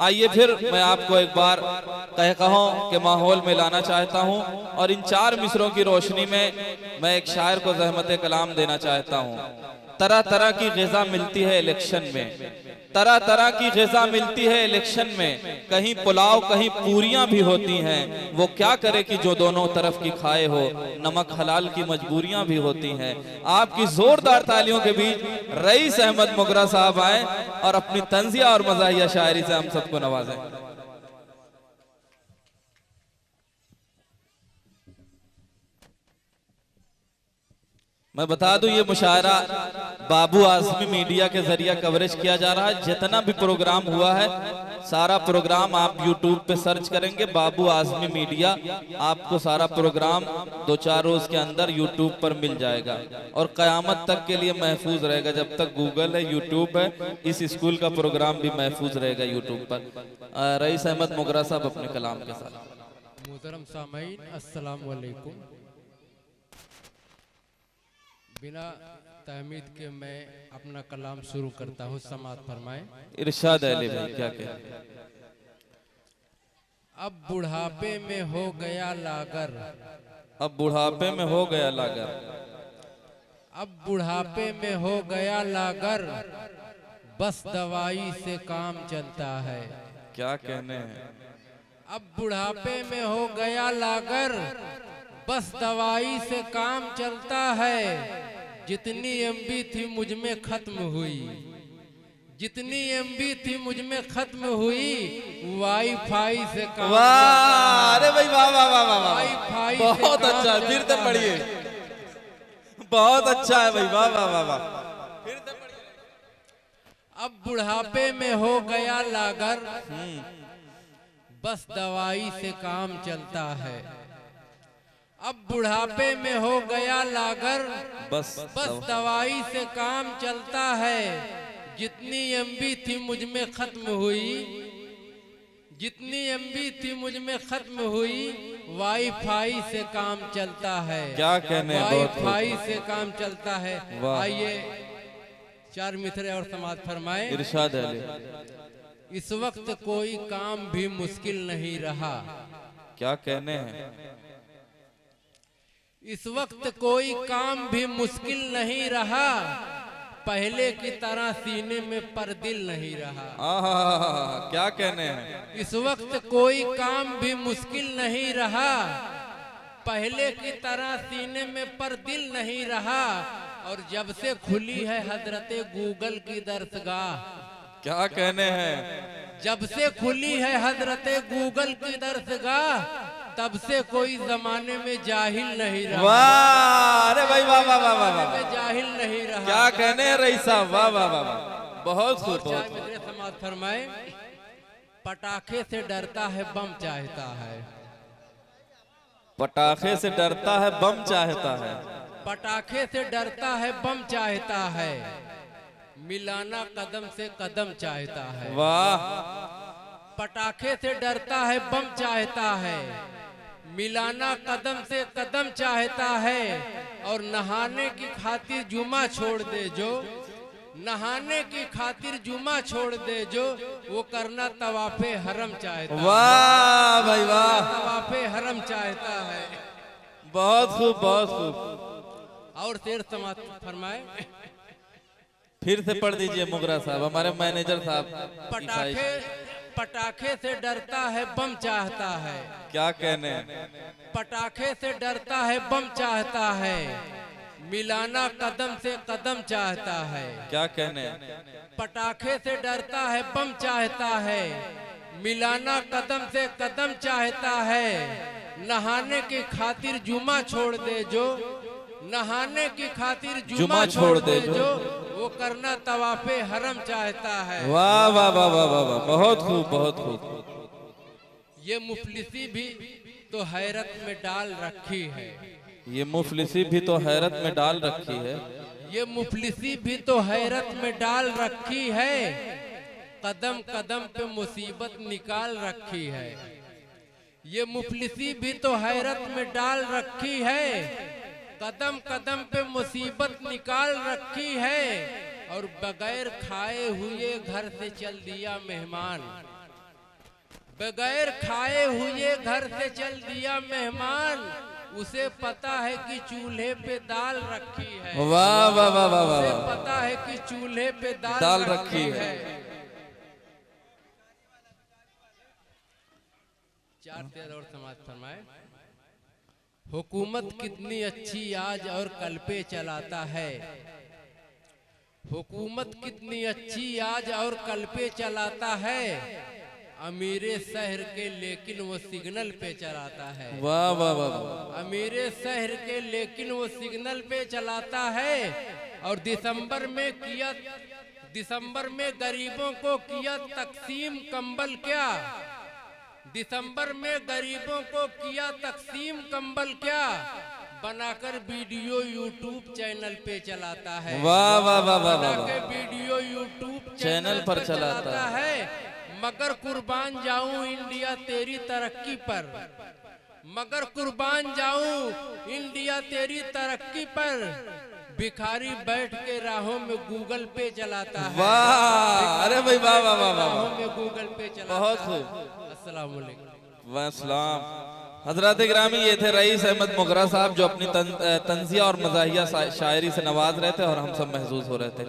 आइए फिर मैं आपको एक बार कहूं के माहौल में लाना चाहता हूं और इन 4 मिसरों की रोशनी में मैं एक शायर को ज़हमत कलाम देना चाहता हूं। तरह तरह की ग़िज़ा मिलती है इलेक्शन में, तरह तरह की ग़िज़ा मिलती है इलेक्शन में, कहीं पुलाव कहीं पूरियां भी होती हैं, वो क्या करे कि जो दोनों तरफ की खाए हो, नमक हलाल की मजबूरियां भी होती हैं। आपकी जोरदार तालियों के बीच रईस अहमद मोगरा साहब आए और अपनी तंज़िया और मज़ाहिया शायरी से हम सबको नवाजें। मैं बता दूं ये मुशायरा बाबू आज़मी मीडिया के जरिए कवरेज किया जा रहा है। जितना भी प्रोग्राम हुआ है सारा प्रोग्राम आप YouTube पे सर्च करेंगे बाबू आज़मी मीडिया, आपको सारा प्रोग्राम 2-4 रोज के अंदर YouTube पर मिल जाएगा और क़यामत तक के लिए महफूज रहेगा। जब तक गूगल है, YouTube है, इस स्कूल का प्रोग्राम भी महफूज रहेगा YouTube पर। रईस अहमद मोगरा साहब अपने कलाम के साथ। मोहतरम सामईन, अस्सलाम वालेकुम। बिना तहमीद के मैं अपना कलाम शुरू करता हूँ, समात फरमाएं। इरशाद अली भाई क्या कह। अब बुढ़ापे में हो गया लागर, अब बुढ़ापे में हो गया लागर, अब बुढ़ापे में हो गया लागर, बस दवाई से काम चलता है। क्या कहने हैं। अब बुढ़ापे में हो गया लागर, बस दवाई से काम चलता है। जितनी एमबी थी मुझ में खत्म हुई, जितनी एमबी थी मुझ में खत्म हुई, वाईफाई से काम। वाह, अरे भाई वाह वाह वाह वाह, वाईफाई बहुत अच्छा, फिर से पढ़िए, बहुत अच्छा है भाई, वाह वाह वाह वाह, फिर से पढ़िए। अब बुढ़ापे में हो गया लागर, बस दवाई से काम चलता है। अब बुढ़ापे में हो गया लागर, बस दवाई से काम चलता है। जितनी एमबी थी मुझ में खत्म हुई, जितनी एमबी थी मुझ में खत्म हुई, वाईफाई से काम चलता है। क्या कहने, वाईफाई से काम चलता है। आइए 4 मिसरे और समाज फरमाए। इरशाद अली। इस वक्त कोई काम भी मुश्किल नहीं रहा। क्या कहने हैं। इस वक्त कोई काम भी मुश्किल नहीं रहा, पहले की तरह सीने में परदिल नहीं रहा। क्या कहने हैं। इस वक्त कोई काम भी मुश्किल नहीं रहा, पहले की तरह सीने में परदिल नहीं रहा। और जब से खुली है हजरते गूगल की दरसगाह। क्या कहने हैं। जब से खुली है हजरते गूगल की दरसगाह, तब से कोई जमाने में जाहिल नहीं रहा। वाह, अरे भाई वाह वाह वाह वाह, जाहिल नहीं रहा। क्या कहने हैं रईस साहब, वाह वाह वाह, बहुत खूब। समाज फरमाए। पटाखे से डरता है बम चाहता है, पटाखे से डरता है बम चाहता है, पटाखे से डरता है बम चाहता है, मिलाना कदम से कदम चाहता है। वाह। पटाखे से डरता है बम चाहता है, मिलाना कदम से कदम चाहता है। और नहाने की खातिर जुमा छोड़ दे जो, नहाने की खातिर जुमा छोड़ दे जो, वो करना तवाफे हरम चाहता है। वाह भाई वाह, तवाफे हरम चाहता है। बहुत खूब बहुत खूब। और शेर समाप्त फरमाए। फिर से पढ़ दीजिए मोगरा साहब, हमारे मैनेजर साहब। पटाखे, पटाखे से डरता है बम चाहता है। क्या कहने। पटाखे से डरता है बम चाहता है, मिलाना कदम से कदम चाहता है। क्या कहने। पटाखे से डरता है बम चाहता है, मिलाना कदम से कदम चाहता है। नहाने की खातिर जुमा छोड़ दे जो, नहाने की खातिर जुमा छोड़ दे जो, वो करना तवाफे हरम चाहता है। वाह वाह वाह वाह वाह, बहुत खूब बहुत खूब। ये मुफलिसी भी तो हैरत में डाल रखी है, ये मुफलिसी भी तो हैरत में डाल रखी है, ये मुफलिसी भी तो हैरत में डाल रखी है। कदम कदम पे मुसीबत निकाल रखी है, ये मुफलिसी भी तो हैरत में डाल रखी है। कदम कदम पे मुसीबत निकाल रखी है। और बगैर खाए हुए घर से चल दिया मेहमान, बगैर खाए हुए घर से चल दिया मेहमान, उसे पता है कि चूल्हे पे दाल रखी है। वाह वाह वाह वाह वाह उसे वाह। पता है कि चूल्हे पे दाल दाल रखी रखी है। 4 तेज और समाज फरमाए। हुकूमत कितनी अच्छी आज और कल पे चलाता है। हुकूमत कितनी अच्छी आज और कल पे चलाता है। अमीरे शहर के लेकिन वो सिग्नल पे चलाता है। वाह वाह वाह वाह। अमीरे शहर के लेकिन वो सिग्नल पे चलाता है। और दिसंबर में गरीबों को किया तकसीम कंबल क्या। दिसंबर में गरीबों को किया तकसीम कंबल क्या। बनाकर वीडियो यूट्यूब चैनल पे चलाता है। वाह वाह वाह वाह वाह। बनाकर वीडियो यूट्यूब चैनल पर चलाता है। मगर कुर्बान जाऊं इंडिया तेरी तरक्की पर। मगर कुर्बान जाऊं इंडिया तेरी तरक्की पर। भिखारी बैठ के राहों में गूगल पे चलाता है। वाह, अरे भाई वाह वाह वाह वाह। राहों में गूगल पे चलाता बहुत है। खूब। अस्सलाम वालेकुम। वसलाम। हजरत गिरामी, ये थे रईस अहमद मोगरा साहब जो अपनी तंजिया और मज़ाहिया शायरी से नवाज रहे थे और हम सब महसूस हो रहे थे।